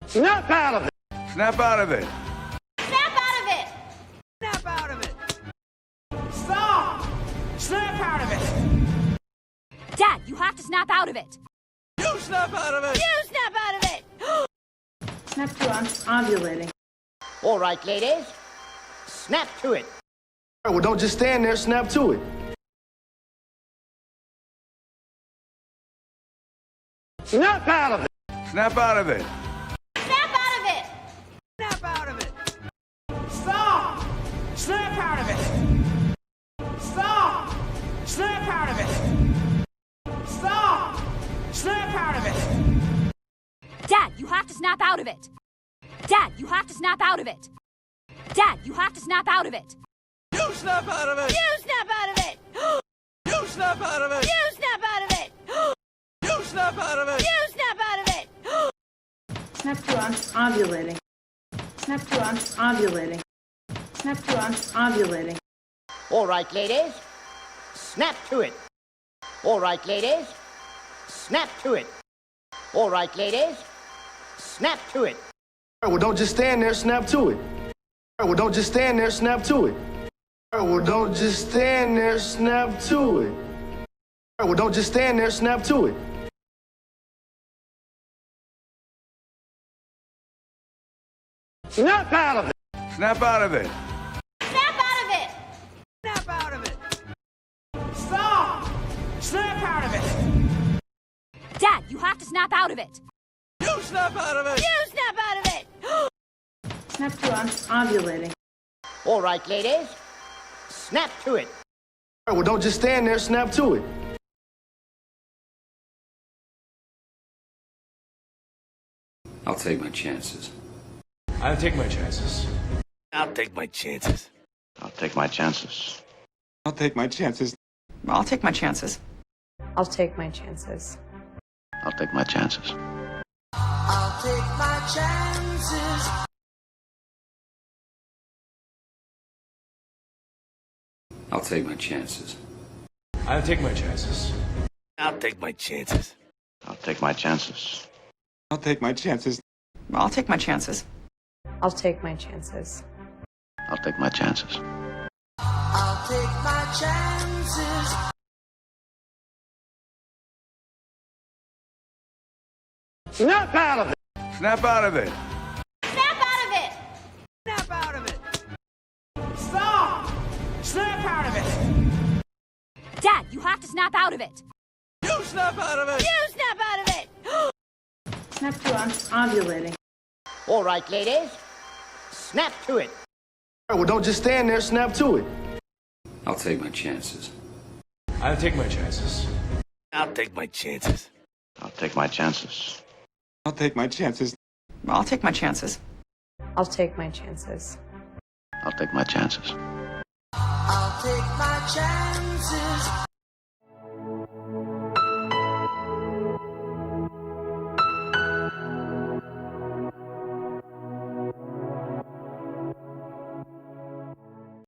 Snap out of it. Snap out of it. Snap out of it! Snap out of it. Stop. Snap out of it. Dad, you have to snap out of it! You snap out of it. You snap out of it! Snap to ovulating. All right, ladies. Snap to it. All right, well, don't just stand there. Snap to it. Snap out of it. Snap out of it. Snap out of it! Snap out of it. Stop. Snap out of it. Stop. Snap out of it. Stop. Snap out of it. Dad, you have to snap out of it! Dad, you have to snap out of it! Dad, you have to snap out of it! You snap out of it. You snap out of it! You snap out of it. You snap out of it! You snap out of it. You snap out of it! Snap to ovulating. Snap to ovulating. Snap to ovulating. All right, ladies. Snap to it. All right, ladies. Snap to it. All right, ladies. Snap to it. All right, well, don't just stand there. Snap to it. All right, well, don't just stand there. Snap to it. All right, well, don't just stand there. Snap to it. All right, well, don't just stand there. Snap to it. Snap out of it. Snap out of it. Snap out of it! Snap out of it. Stop. Snap out of it. Dad, you have to snap out of it! You snap out of it. You snap out of it! Snap to ovulating. All right, ladies. Snap to it. All right, well, don't just stand there. Snap to it. I'll take my chances. I'll take my chances. I'll take my chances. I'll take my chances. I'll take my chances. I'll take my chances. I'll take my chances. I'll take my chances. I'll take my chances. I'll take my chances. I'll take my chances. I'll take my chances. I'll take my chances. I'll take my chances. I'll take my chances. I'll take my chances. Snap out of it. Snap out of it. Snap out of it! Snap out of it. Stop. Snap out of it. Dad, you have to snap out of it! You snap out of it. You snap out of it! Snap to ovulating. All right, ladies. Snap to it. All right, well, don't just stand there. Snap to it. I'll take my chances. I'll take my chances. I'll take my chances. I'll take my chances. I'll take my chances. I'll take my chances. I'll take my chances. I'll take my chances. I'll take my chances.